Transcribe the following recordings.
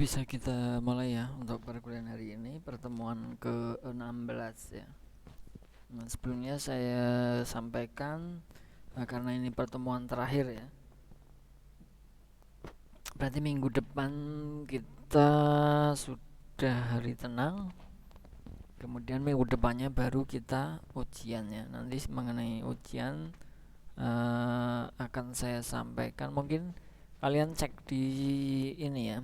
bisa kita mulai ya untuk perkuliahan hari ini, pertemuan ke-16 ya. Nah, sebelumnya saya sampaikan karena ini pertemuan terakhir ya. Berarti minggu depan kita sudah hari tenang. Kemudian minggu depannya baru kita ujiannya. Nanti mengenai ujian akan saya sampaikan. Mungkin kalian cek di ini ya,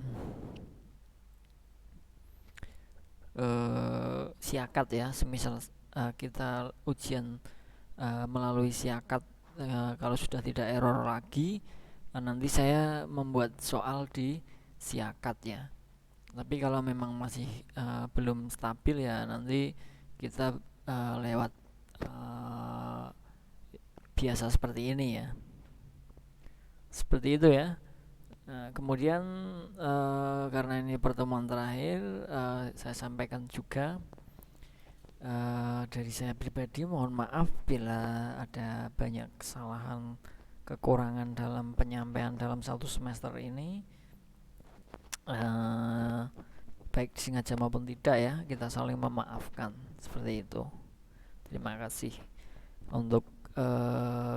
siakat ya, semisal kita ujian melalui siakat, kalau sudah tidak error lagi, nanti saya membuat soal di siakat ya. Tapi kalau memang masih belum stabil ya, nanti kita lewat biasa seperti ini ya, seperti itu ya. Nah, kemudian karena ini pertemuan terakhir, saya sampaikan juga dari saya pribadi mohon maaf bila ada banyak kesalahan, kekurangan dalam penyampaian dalam satu semester ini, baik disengaja maupun tidak ya, kita saling memaafkan seperti itu. Terima kasih untuk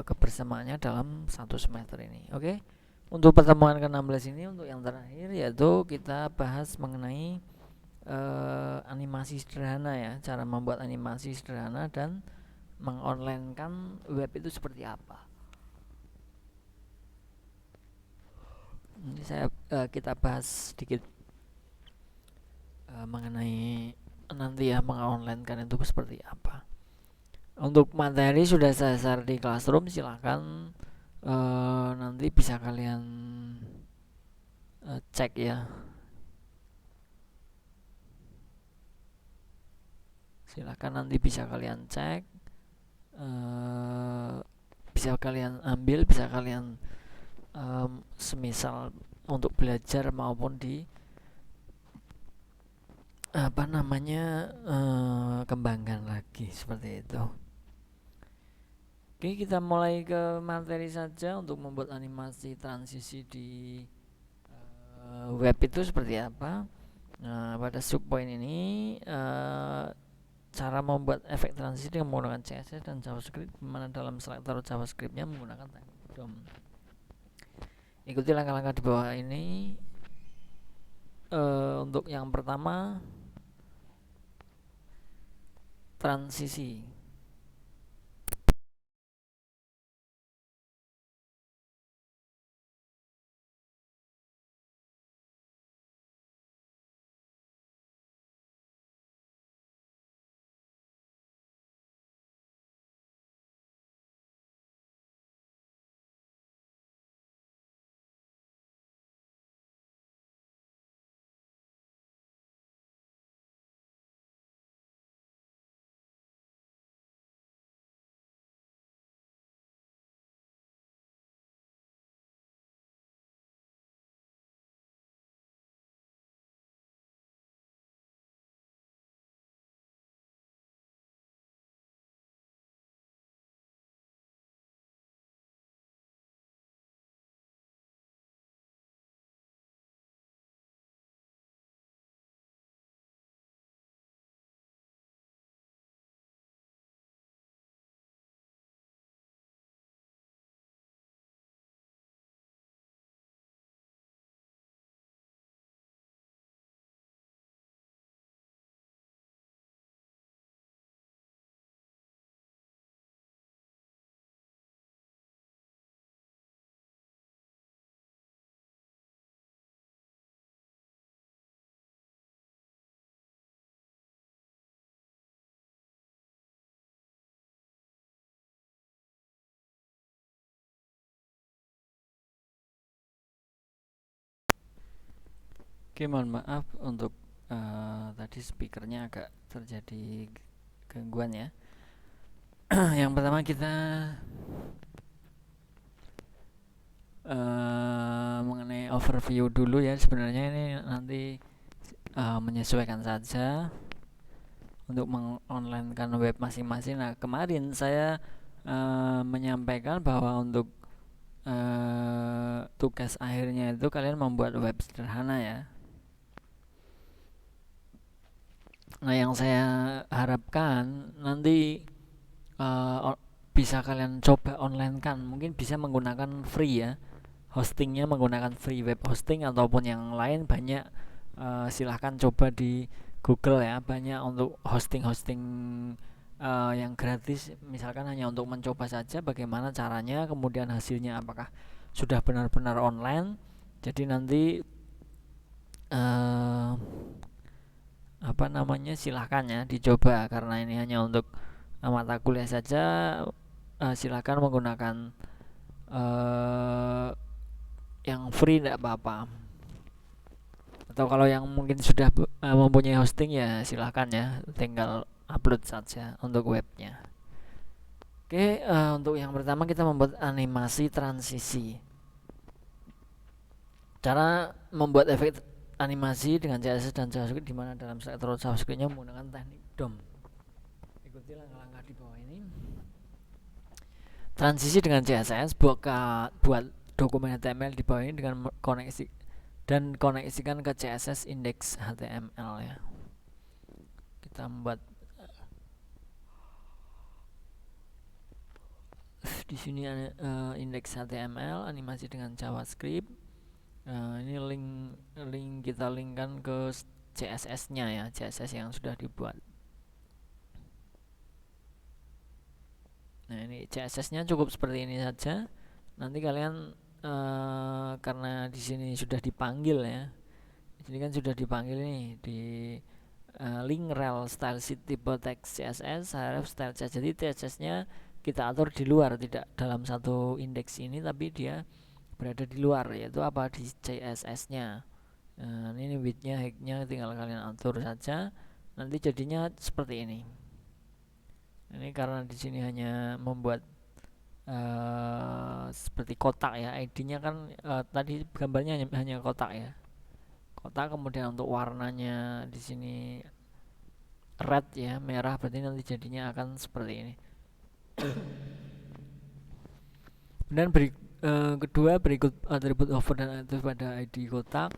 kebersamaannya dalam satu semester ini. Oke, untuk pertemuan ke-16 ini, untuk yang terakhir, yaitu kita bahas mengenai animasi sederhana ya, cara membuat animasi sederhana dan mengonlinekan web itu seperti apa. Ini kita bahas sedikit mengenai nanti ya, mengonlinekan itu seperti apa. Untuk materi sudah saya share di Classroom, silahkan nanti bisa kalian cek ya. Silahkan nanti bisa kalian cek, bisa kalian ambil, bisa kalian semisal untuk belajar maupun di kembangkan lagi seperti itu. Oke, kita mulai ke materi saja. Untuk membuat animasi transisi di web itu seperti apa. Nah, pada subpoint ini cara membuat efek transisi dengan menggunakan CSS dan JavaScript, dimana dalam selektor JavaScriptnya menggunakan tag DOM. Ikuti langkah-langkah di bawah ini. Untuk yang pertama, transisi. Oke, mohon maaf untuk tadi speakernya agak terjadi gangguan ya. Yang pertama kita mengenai overview dulu ya. Sebenarnya ini nanti menyesuaikan saja untuk mengonlinekan web masing-masing. Nah, kemarin saya menyampaikan bahwa untuk tugas akhirnya itu kalian membuat web sederhana ya. Nah, yang saya harapkan nanti bisa kalian coba online kan, mungkin bisa menggunakan free ya, hostingnya menggunakan free web hosting ataupun yang lain banyak. Silahkan coba di Google ya, banyak untuk hosting-hosting yang gratis, misalkan hanya untuk mencoba saja bagaimana caranya, kemudian hasilnya apakah sudah benar-benar online. Jadi nanti uh, apa namanya, silahkan ya dicoba, karena ini hanya untuk mata kuliah saja. Silahkan menggunakan uh, yang free, tidak apa-apa. Atau kalau yang mungkin sudah mempunyai hosting ya silahkan ya, tinggal upload saja untuk webnya. Oke, untuk yang pertama kita membuat animasi transisi. Cara membuat efek animasi dengan CSS dan JavaScript, di mana dalam struktur JavaScript-nya menggunakan teknik DOM. Ikuti langkah-langkah di bawah ini. Transisi dengan CSS, buat dokumen HTML di bawah ini dengan koneksi dan koneksikan ke CSS index HTML ya. Kita membuat di sini index HTML, animasi dengan JavaScript. Ini link kita linkkan ke CSS-nya ya, CSS yang sudah dibuat. Nah, ini CSS-nya cukup seperti ini saja. Nanti kalian karena di sini sudah dipanggil ya. Jadi kan sudah dipanggil nih di link rel style sheet tipe text CSS, href style CSS. Jadi CSS-nya kita atur di luar, tidak dalam satu indeks ini, tapi dia berada di luar, yaitu apa, di CSS-nya. Nah, ini width-nya, height-nya tinggal kalian atur saja. Nanti jadinya seperti ini. Ini karena di sini hanya membuat seperti kotak ya, ID-nya kan tadi gambarnya hanya kotak ya. Kotak, kemudian untuk warnanya di sini red ya, merah, berarti nanti jadinya akan seperti ini. Dan kedua, berikut atribut hover dan aktif pada ID kotak.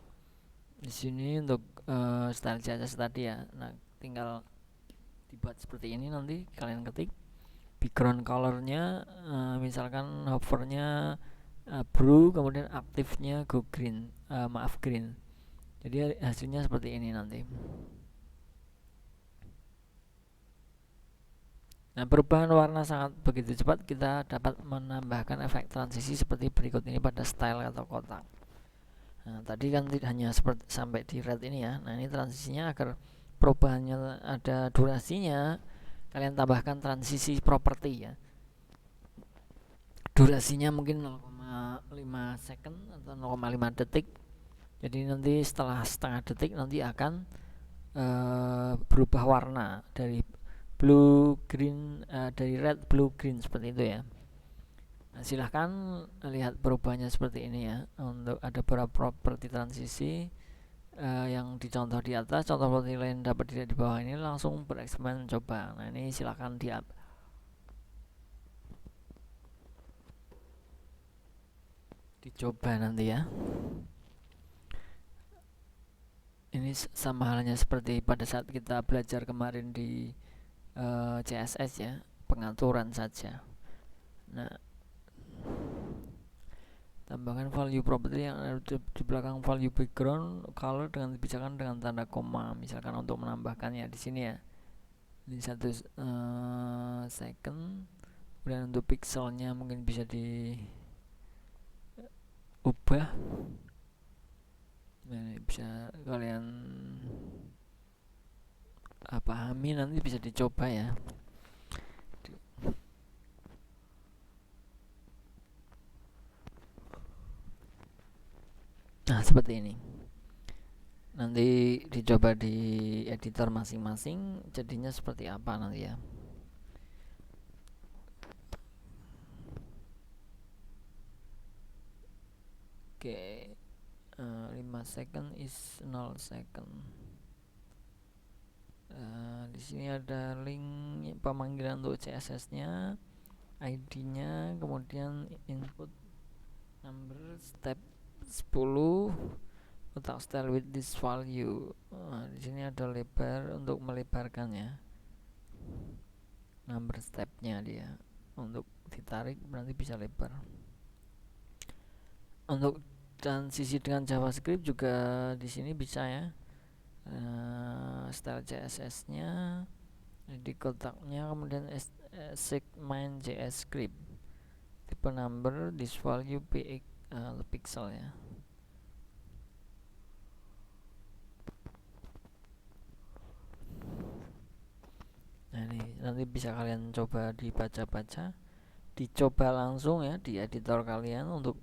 Di sini untuk style CSS tadi ya. Nah, tinggal dibuat seperti ini, nanti kalian ketik background colornya, misalkan hovernya blue, kemudian aktifnya go green, green. Jadi hasilnya seperti ini nanti. Nah, perubahan warna sangat begitu cepat, kita dapat menambahkan efek transisi seperti berikut ini pada style atau kotak. Nah, tadi kan hanya seperti sampai di red ini ya. Nah, ini transisinya agar perubahannya ada durasinya, kalian tambahkan transisi property ya. Durasinya mungkin 0,5 second atau 0,5 detik. Jadi nanti setelah setengah detik nanti akan berubah warna dari blue green, dari red blue green, seperti itu ya. Nah, silahkan lihat perubahannya seperti ini ya. Untuk ada beberapa properti transisi yang dicontoh di atas, contoh properti lain dapat dilihat di bawah ini. Langsung bereksperimen mencoba. Nah, ini silahkan dicoba nanti ya. Ini sama halnya seperti pada saat kita belajar kemarin di CSS ya, pengaturan saja. Nah, tambahkan value property yang ada di belakang value background color dengan kebijakan dengan tanda koma, misalkan untuk menambahkannya di sini ya. Ini 1 second. Kemudian untuk pixelnya mungkin bisa diubah. Nah, bisa kalian pahami, nanti bisa dicoba ya. Nah, seperti ini. Nanti dicoba di editor masing-masing, jadinya seperti apa nanti ya. Oke, 5 second is 0 second. Di sini ada link pemanggilan untuk CSS-nya, ID-nya, kemudian input number step 10 kotak style with this value. Di sini ada lebar untuk melebarkannya, number stepnya dia. Untuk ditarik berarti bisa lebar. Untuk transisi dengan JavaScript juga di sini bisa ya. Style CSS-nya di kotaknya, kemudian segment JS script, tipe number, this value px pixel ya. Nah ini nanti bisa kalian coba dibaca-baca, dicoba langsung ya di editor kalian untuk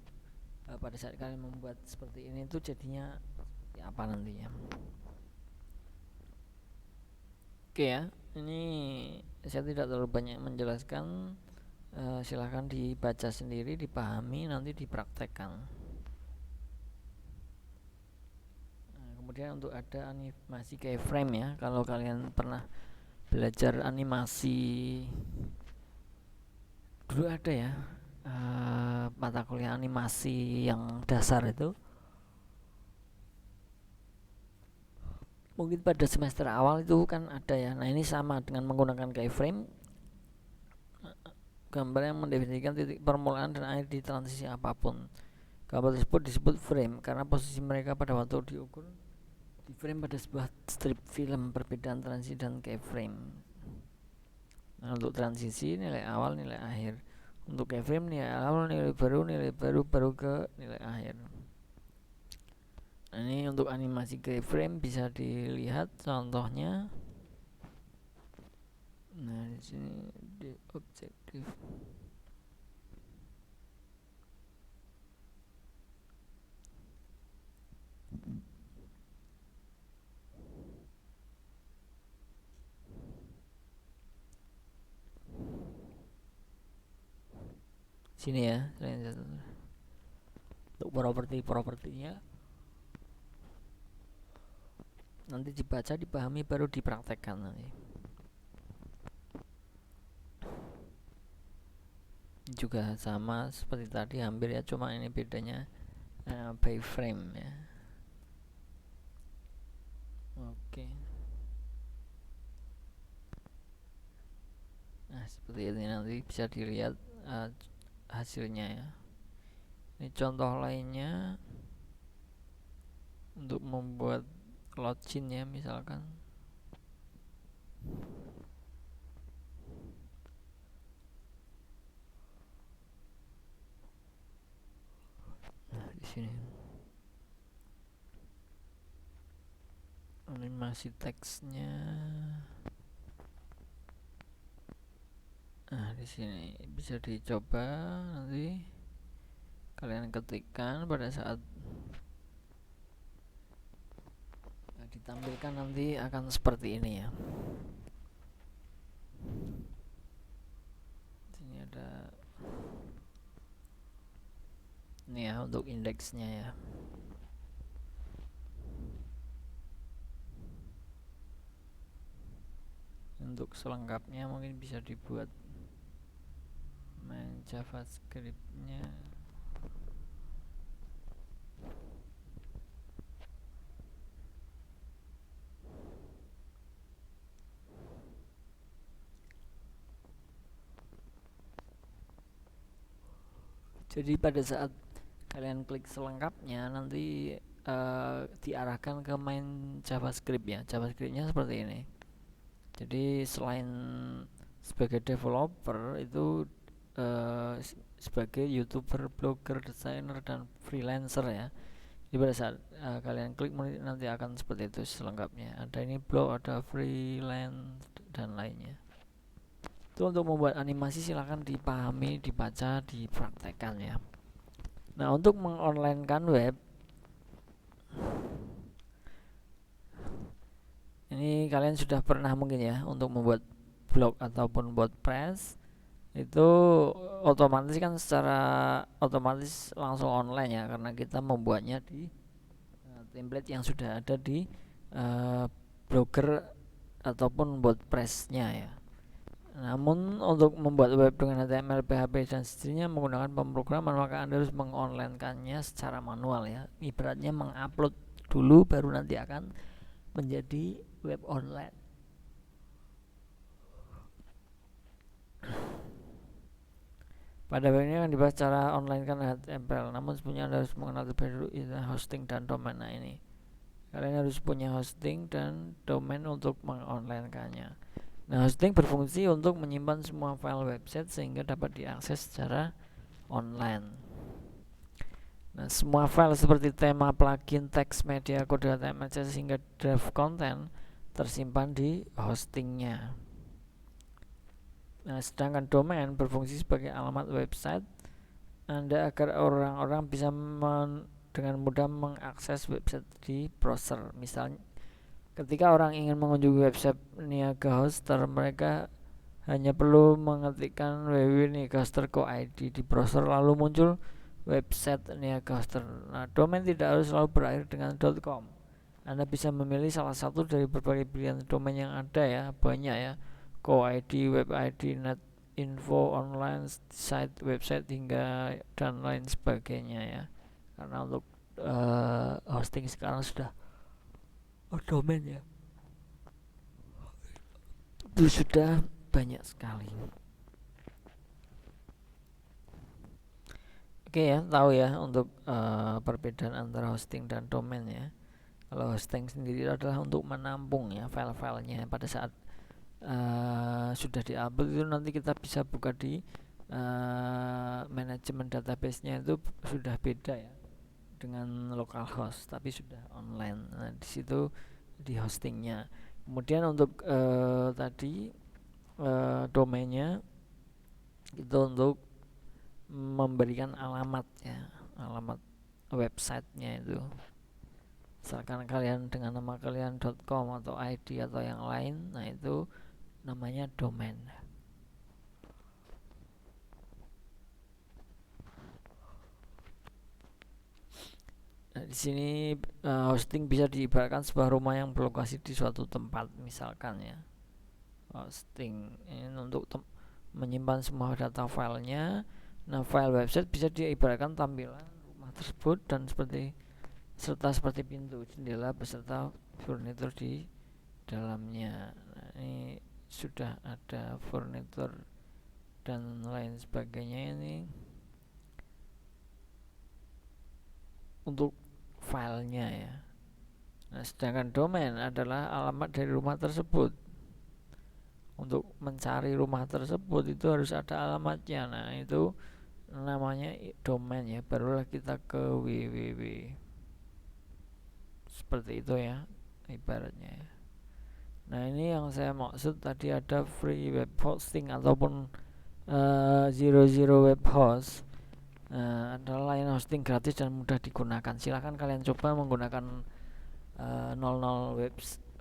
pada saat kalian membuat seperti ini tuh jadinya ya apa nantinya. Oke ya, ini saya tidak terlalu banyak menjelaskan, silahkan dibaca sendiri, dipahami, nanti dipraktekkan. Kemudian untuk ada animasi keyframe ya, kalau kalian pernah belajar animasi dulu ada ya, mata kuliah animasi yang dasar itu, mungkin pada semester awal itu kan ada ya. Nah ini sama dengan menggunakan keyframe, gambar yang mendefinisikan titik permulaan dan akhir di transisi apapun. Gambar tersebut disebut frame karena posisi mereka pada waktu diukur di frame pada sebuah strip film. Perbedaan transisi dan keyframe. Nah, untuk transisi nilai awal, nilai akhir. Untuk keyframe nilai awal, nilai baru ke nilai akhir. Nah, ini untuk animasi keyframe bisa dilihat contohnya. Nah di sini di objektif. Sini ya, untuk propertinya nanti dibaca, dipahami, baru dipraktekkan nanti. Juga sama seperti tadi hampir ya, cuma ini bedanya by frame ya. Oke. Nah seperti ini nanti bisa dilihat hasilnya ya. Ini contoh lainnya untuk membuat login ya, misalkan. Nah di sini animasi teksnya. Nah di sini bisa dicoba, nanti kalian ketikkan pada saat ditampilkan nanti akan seperti ini ya. Sini ada ini ya untuk indeksnya ya. Untuk selengkapnya mungkin bisa dibuat main JavaScript-nya. Jadi pada saat kalian klik selengkapnya nanti diarahkan ke main JavaScript ya. JavaScript-nya seperti ini. Jadi selain sebagai developer itu sebagai YouTuber, blogger, desainer, dan freelancer ya. Jadi pada saat kalian klik nanti akan seperti itu selengkapnya. Ada ini blog, ada freelance dan lainnya. Itu untuk membuat animasi silahkan dipahami, dibaca, dipraktekkan ya. Nah untuk mengonlinekan web, ini kalian sudah pernah mungkin ya untuk membuat blog ataupun WordPress itu otomatis kan secara otomatis langsung online ya, karena kita membuatnya di template yang sudah ada di Blogger ataupun WordPress-nya ya. Namun untuk membuat web dengan HTML, PHP dan seterusnya menggunakan pemrograman, maka Anda harus mengonlinekannya secara manual ya. Ibaratnya mengupload dulu, baru nanti akan menjadi web online. Pada web ini akan dibahas cara online kan HTML. Namun sebelumnya Anda harus mengenal terlebih dahulu hosting dan domain. Nah ini, kalian harus punya hosting dan domain untuk mengonlinekannya. Nah, hosting berfungsi untuk menyimpan semua file website sehingga dapat diakses secara online. Nah, semua file seperti tema, plugin, teks, media, kode HTML, CSS hingga draft konten tersimpan di hostingnya. Nah, sedangkan domain berfungsi sebagai alamat website Anda agar orang-orang bisa dengan mudah mengakses website di browser. Misalnya, ketika orang ingin mengunjungi website Niaga Hoster, mereka hanya perlu mengetikkan www.niagahoster.co.id di browser, lalu muncul website Niaga Hoster. Nah, domain tidak harus selalu berakhir dengan .com. Anda bisa memilih salah satu dari berbagai pilihan domain yang ada ya, banyak ya. Co.id, web ID, net info, online, site, website hingga dan lain sebagainya ya. Karena untuk hosting sekarang sudah domain ya, itu sudah banyak sekali. Oke ya, tahu ya untuk perbedaan antara hosting dan domain ya. Kalau hosting sendiri adalah untuk menampung ya file-filenya. Pada saat sudah diupload itu nanti kita bisa buka di manajemen database-nya, itu sudah beda ya dengan localhost, tapi sudah online. Nah, di situ di hostingnya. Kemudian untuk tadi domainnya itu untuk memberikan alamat ya, alamat websitenya itu. Misalkan kalian dengan nama kalian .com atau ID atau yang lain, nah itu namanya domain. Nah, di sini hosting bisa diibaratkan sebuah rumah yang berlokasi di suatu tempat, misalkan ya. Hosting ini untuk menyimpan semua data filenya. Nah, file website bisa diibaratkan tampilan rumah tersebut dan seperti pintu, jendela beserta furnitur di dalamnya. Nah, ini sudah ada furnitur dan lain sebagainya ini untuk filenya ya. Nah, sedangkan domain adalah alamat dari rumah tersebut. Untuk mencari rumah tersebut itu harus ada alamatnya. Nah, itu namanya domain ya. Barulah kita ke www. Seperti itu ya ibaratnya ya. Nah, ini yang saya maksud tadi, ada free web hosting ataupun zero web host. Adalah layanan hosting gratis dan mudah digunakan. Silahkan kalian coba menggunakan 00 web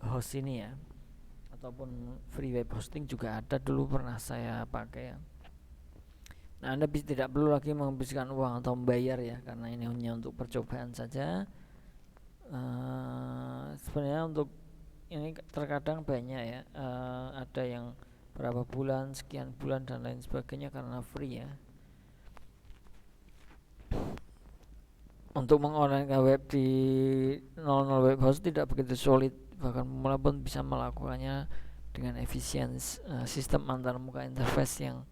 host ini ya, ataupun free web hosting juga ada, dulu pernah saya pakai ya. Nah, Anda tidak perlu lagi menghabiskan uang atau membayar ya, karena ini hanya untuk percobaan saja. Sebenarnya untuk ini terkadang banyak ya, ada yang berapa bulan, sekian bulan dan lain sebagainya karena free ya. Untuk mengonlinekan web di 00 web host tidak begitu sulit, bahkan pemula pun bisa melakukannya dengan efisiensi. Sistem antar muka interface yang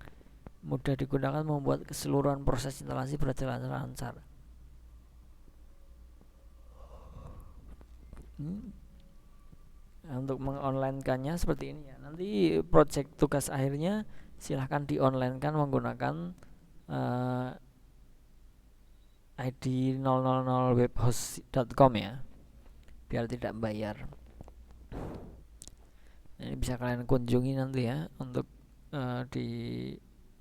mudah digunakan membuat keseluruhan proses instalasi berjalan lancar. Untuk mengonlinekannya seperti ini ya. Nanti project tugas akhirnya silahkan di-onlinekan menggunakan ID 000webhost.com ya, biar tidak bayar. Ini bisa kalian kunjungi nanti ya untuk di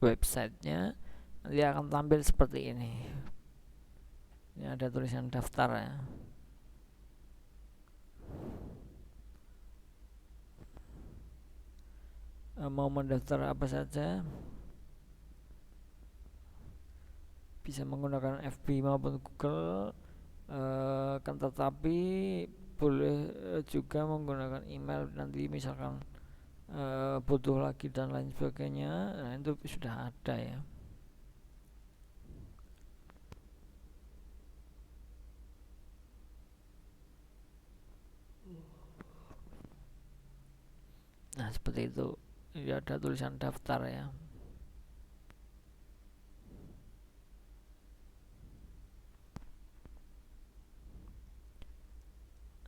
websitenya. Nanti akan tampil seperti ini. Ini ada tulisan daftar ya. Mau mendaftar apa saja bisa menggunakan FB maupun Google, kan, tetapi boleh juga menggunakan email nanti misalkan butuh lagi dan lain sebagainya. Nah, itu sudah ada ya. Nah, seperti itu. Ini ada tulisan daftar ya.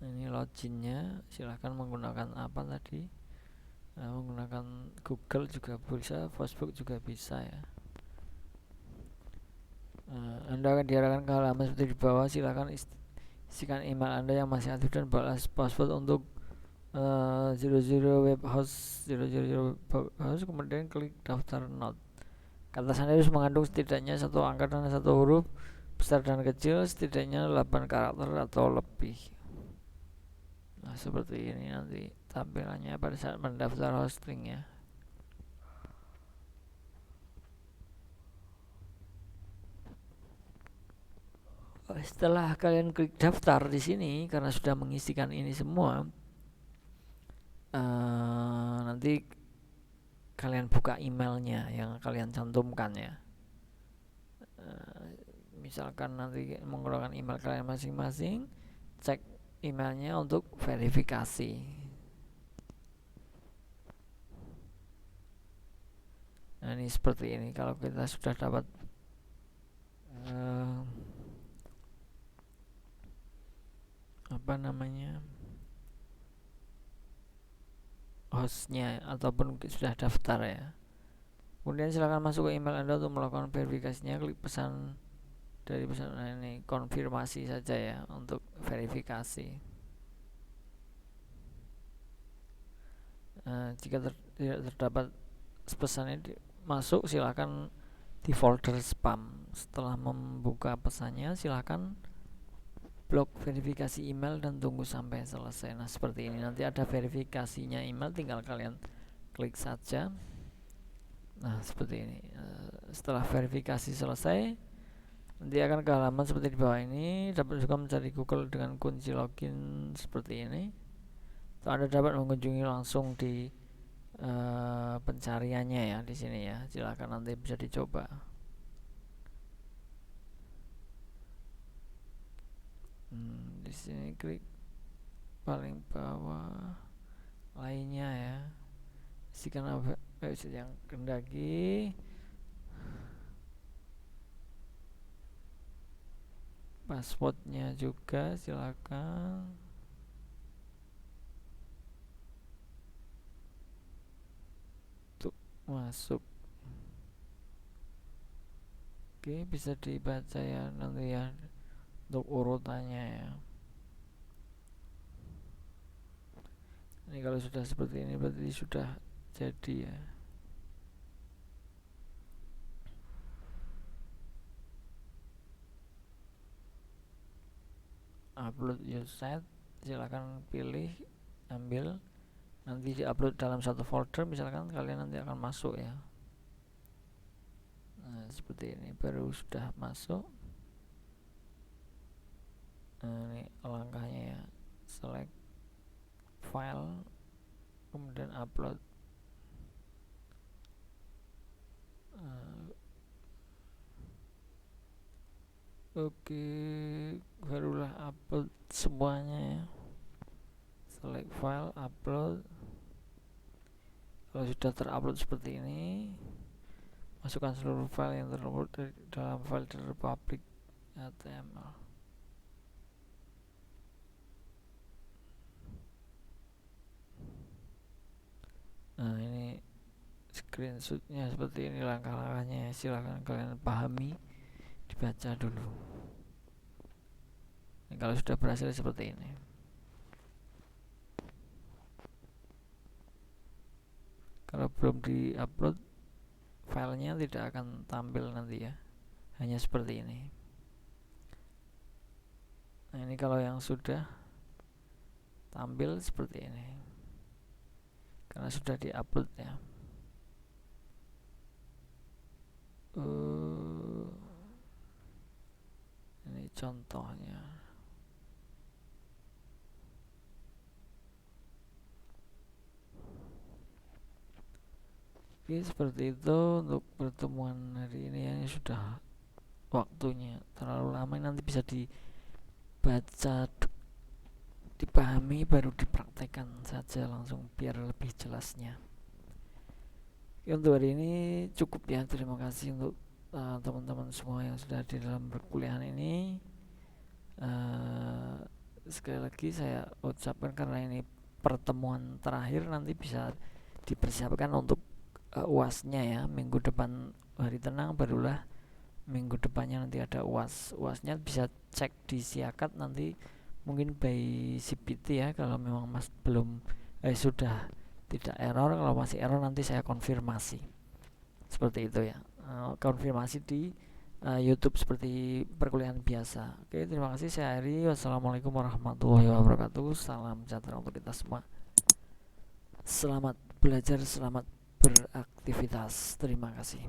Ini loginnya, silahkan menggunakan apa tadi. Nah, menggunakan Google juga bisa, Facebook juga bisa ya. Anda akan diarahkan ke halaman seperti di bawah. Silahkan isikan email Anda yang masih aktif dan balas password untuk 00 web host 000 web host, kemudian klik daftar note. Kata sandi harus mengandung setidaknya satu angka dan satu huruf besar dan kecil, setidaknya 8 karakter atau lebih. Nah, seperti ini nanti tampilannya pada saat mendaftar hosting ya. Setelah kalian klik daftar di sini, karena sudah mengisikan ini semua, nanti kalian buka emailnya yang kalian cantumkan ya. Misalkan nanti menggunakan email kalian masing-masing, cek emailnya untuk verifikasi. Nah, ini seperti ini. Kalau kita sudah dapat apa namanya, hostnya ataupun sudah daftar ya, kemudian silakan masuk ke email Anda untuk melakukan verifikasinya. Klik pesan dari pesan, nah ini konfirmasi saja ya untuk verifikasi. Jika tidak terdapat pesannya masuk, silakan di folder spam. Setelah membuka pesannya, silakan blok verifikasi email dan tunggu sampai selesai. Nah, seperti ini. Nanti ada verifikasinya email, tinggal kalian klik saja. Nah, seperti ini. Setelah verifikasi selesai, nanti akan ke halaman seperti di bawah ini. Dapat juga mencari Google dengan kunci login seperti ini. Atau Anda dapat mengunjungi langsung di pencariannya ya di sini ya. Silakan nanti bisa dicoba. Di sini klik paling bawah lainnya ya. Isikan website yang kendaki, passwordnya juga silakan. Untuk masuk. Oke, bisa dibaca ya nanti ya untuk urutannya ya. Ini kalau sudah seperti ini berarti sudah jadi ya. Upload your site, silakan pilih, ambil, nanti diupload dalam satu folder. Misalkan kalian nanti akan masuk ya. Nah, seperti ini baru sudah masuk. Nah, ini langkahnya ya. Select file, kemudian upload. Oke, barulah upload semuanya ya. Select file, upload. Kalau sudah terupload seperti ini, masukkan seluruh file yang terupload dalam folder public HTML. Nah, ini screenshotnya seperti ini langkah-langkahnya ya. Silahkan kalian pahami, dibaca dulu. Nah, kalau sudah berhasil seperti ini. Kalau belum di-upload, filenya tidak akan tampil nanti ya. Hanya seperti ini. Nah, ini kalau yang sudah tampil seperti ini. Karena sudah di-upload ya. Ini contohnya. Oke, seperti itu untuk pertemuan hari ini ya. Sudah waktunya terlalu lama, nanti bisa dibaca dipahami baru dipraktekkan saja langsung biar lebih jelasnya. Untuk hari ini cukup ya. Terima kasih untuk teman-teman semua yang sudah di dalam perkuliahan ini. Sekali lagi saya ucapkan, karena ini pertemuan terakhir, nanti bisa dipersiapkan untuk UASnya ya. Minggu depan hari tenang, barulah minggu depannya nanti ada UASnya bisa cek di Siakat nanti, mungkin by CPT ya, kalau memang mas belum sudah tidak error. Kalau masih error nanti saya konfirmasi seperti itu ya. Konfirmasi di YouTube seperti perkuliahan biasa. Oke, terima kasih. Saya Ari. Wassalamualaikum warahmatullahi wabarakatuh. Salam sejahtera untuk kita semua. Selamat belajar, selamat beraktivitas. Terima kasih.